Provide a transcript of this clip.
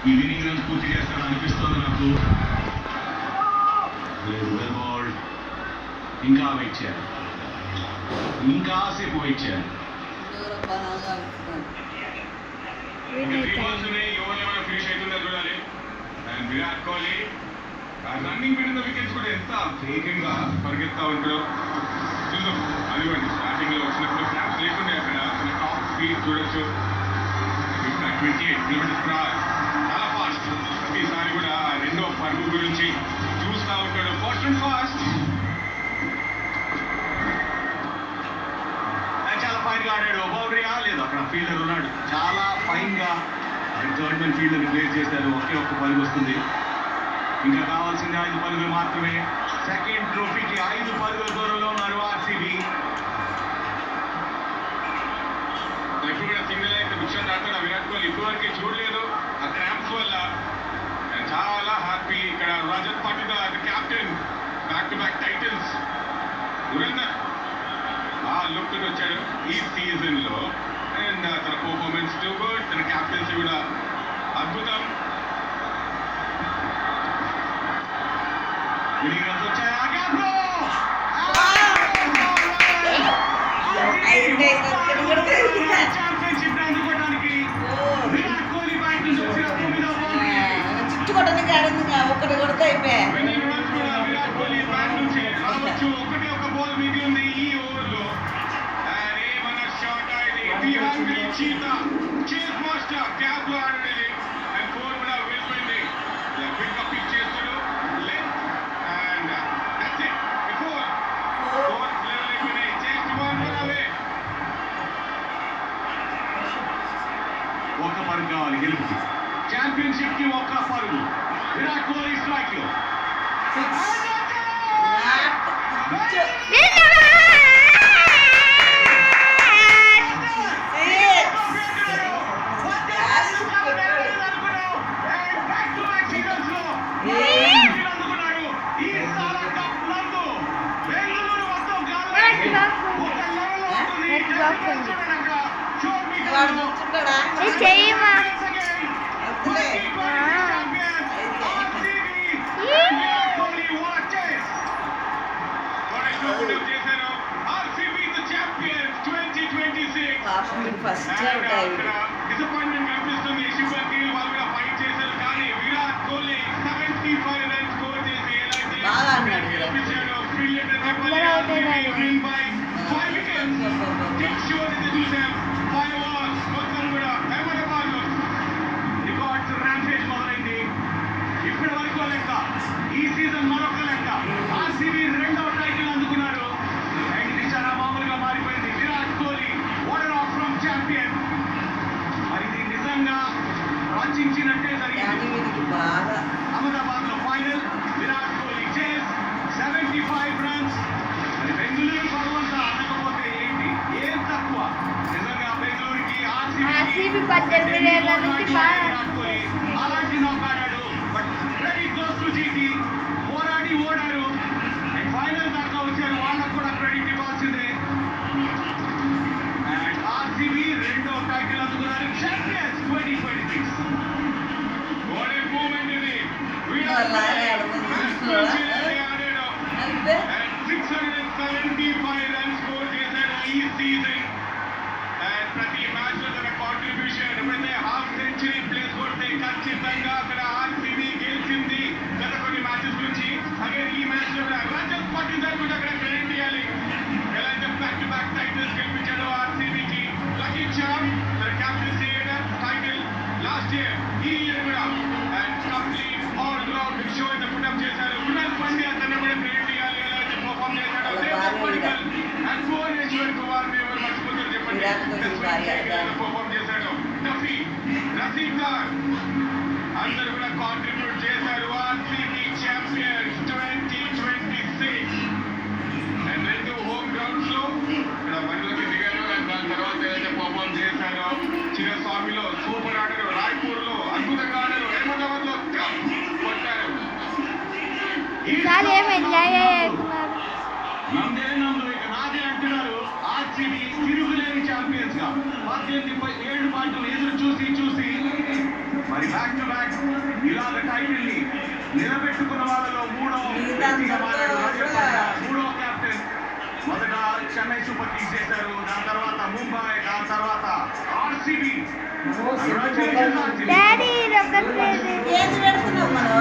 ఈ winning runs పూర్తి చేస్తారని అనిపిస్తుంది నాకు. ఇంకా వెయిట్ చేయాలి, ఇంకాసేపు వెయిట్ చేయాలి. ఫినిష్ అవుతుందో చూడాలి. అండ్ విరాట్ కోహ్లీ రన్నింగ్ పెట్టిన వికెట్స్ కూడా ఎంత వేగంగా పరిగెత్తా ఉంటారో చూద్దాం. అదివ్వండి స్టార్టింగ్ లో వచ్చినప్పుడు ఫ్లాప్స్ లేకుండా అక్కడ మన టాప్ స్పీడ్ చూడొచ్చు. 28 km/h చాలా ఫాస్ట్. ప్రతిసారి కూడా రెండో పరుగు గురించి చూస్తూ ఉంటాడు. ఫస్ట్ అండ్ ఫాస్ట్ చాలా ఫైన్ గా ఆడాడు. బౌండరీయా లేదు, అక్కడ ఫీల్డర్ ఉన్నాడు. చాలా ఫైన్ గా థర్డ్ మ్యాన్ ఫీల్డర్ ప్లేస్ చేశారు. ఒకే పరుగు వస్తుంది. ఇంకా కావాల్సింది 5 పరుగులు మాత్రమే. సెకండ్ ట్రోఫీకి 5 పరుగుల దూరంలో ఉన్నారు ఆర్సీబీ. ఎప్పుడు కూడా సింగిల్ అయితే విషయం దాటాడు విరాట్ కోహ్లీ ఇప్పటివరకు చూడలేదు. ఆ క్రాంప్స్ వల్ల చాలా హ్యాపీ. ఇక్కడ Rajat Patidar captain, back to back titles. దురేందర్ లుక్ వచ్చాడు ఈ సీజన్ లో. అండ్ తన పర్ఫార్మెన్స్ టూ గుడ్, తన క్యాప్టెన్సీ కూడా అద్భుతం. ఛాంపియన్షిప్ అందుకోవడానికి విరాట్ కోహ్లీ బ్యాట్ నుంచి వచ్చిన 9వ బాల్ చుట్టుకోవడానికి ఒకటి కొడితే అయిపోయా. విరాట్ కోహ్లీ బ్యాట్ నుంచి రావచ్చు. ఒకటే ఒక బాల్ మిగిలింది ఈ ఓవర్లో. ఏమన్నా షాట్ అయింది. చీతా చేస్ మాస్టర్ క్యాప్ లో ఆడేది. అండ్ 4 కూడా వెళ్ళిపోయింది. క్విక్ అప్ పిక్ చేస్తాడు. Left and that's it. 4 level అయిపోయినాయి. Just 1 run away. ఒక్క పరుగు కావాలి గెలుపుకి. ఛాంపియన్షిప్ కి ఒక్క పరుగు. విరాట్ కోహ్లీ స్ట్రైక్ లో. డిసప్పాయింట్మెంట్ కనిపిస్తుంది. శుభన్ గిల్ వాళ్ళు కూడా ఫైట్ చేశారు. కానీ విరాట్ కోహ్లీ 75 రన్స్ స్కోర్ చేసి గెలిపించాడు. Win by 5 wickets. టిక్ షో ఇది చూసాం. 5 ఓవర్స్ మొత్తం కూడా హైదరాబాద్ రికార్డ్స్ ర్యాంపేజ్ మొదలైంది. ఇప్పటి వరకు లెక్క, ఈ సీజన్ మరొక లెక్క. ఆర్సీబీ 2వ టైటిల్ అందుకున్నారు. అండ్ ఇది చాలా మామూలుగా మారిపోయింది. Virat Kohli water of from champion. మరి ఇది నిజంగా వంచినట్టే జరిగింది. అహ్మదాబాద్ లో ఫైనల్. విరాట్ కోహ్లీ చేస్ 75 రన్స్. బెంగళూరు భగవంత అనకపోతే ఏంటి, ఏం తక్కువ. నిజంగా బెంగళూరుకి ఆర్సీబీ 18 ఏళ్ల నుంచి విరాట్ కోహ్లీ అలాంటి నౌకాడాడు. But very close to GT. పోరాడి ఓడారు. ఫైనల్ దాకా వచ్చారు. వాళ్ళకు కూడా క్రెడిట్ ఇవ్వాల్సిందే. అండ్ ఆర్సీబీ 2వ టైటిల్ అందుకున్నారు. ఛాంపియన్స్ 2026. వాట్ ఏ మూమెంట్ ఇది. విరాట్ కోహ్లీ ఆడాడు. 675 రన్స్ స్కోర్ చేశాడు ఈ సీజన్. అండ్ ప్రతి మ్యాచ్ లో తన కాంట్రిబ్యూషన్. ఎప్పుడైతే హాఫ్ సెంచరీ ప్లేస్ కొడితే ఖచ్చితంగా అక్కడ ఆర్సీబీ గెలిచింది. గత కొన్ని మ్యాచెస్ నుంచి అలాగే ఈ మ్యాచ్ లో కూడా రజత్ పాటిదార్ కూడా అక్కడ క్రెడిట్ ఇవ్వాలి. ఎలా అయితే బ్యాక్ టు బ్యాక్ టైటిల్స్ గెలిపించాడు ఆర్సీబీకి. లక్కీ చార్మ్ తన క్యాప్టెన్సీ టైటిల్ లాస్ట్ ఇయర్, ఈ ఇయర్ కూడా. And complete all round show అయితే పుటప్ చేశారు. కృణాల్ పాండ్యా తన కూడా క్రెడిట్ ఇవ్వాలి. ఎలా అయితే పర్ఫార్మ్ చేశాడు. దేవదత్ పడికల్ అండ్ భువనేశ్వర్ కుమార్ ని ఎవరు మర్చిపోతారు చెప్పండి. పర్ఫార్మ్ చేశాడు. టఫీ, రఫీక్ ఖాన్ అందరూ కూడా కాంట్రిబ్యూట్ చేశారు. RCB champions 2026. And 2 home grounds లో ఇక్కడ బరిలోకి దిగారు. అండ్ దాని తర్వాత ఏదైతే పర్ఫార్మ్ చేశారో చిరస్వామిలో సూపర్ ఆడారు. రాయ్పూర్ లో అద్భుతంగా ఆడారు. అహ్మదాబాద్ లో కొట్టారు. నమ్దే ఇక నాదే అంటున్నారు. ఆర్సీబీ తిరుగులేని ఛాంపియన్స్ గా 18 ఏళ్ల పాటు ఎదురు చూసి మరి బ్యాక్ టు బ్యాక్ ఇలాగ టైటిల్ ని నిలబెట్టుకున్న వాళ్ళలో వ్యక్తిగా మారాడు రజత్ పాటిదార్, మూడో కెప్టెన్. మొదట చెన్నై సూపర్ కింగ్స్ చేశారు, దాని తర్వాత ముంబై, దాని తర్వాత ఆర్సీబీ. డాడీ రొక్కట్లేదు. ఏది పెడుతున్నావు మనం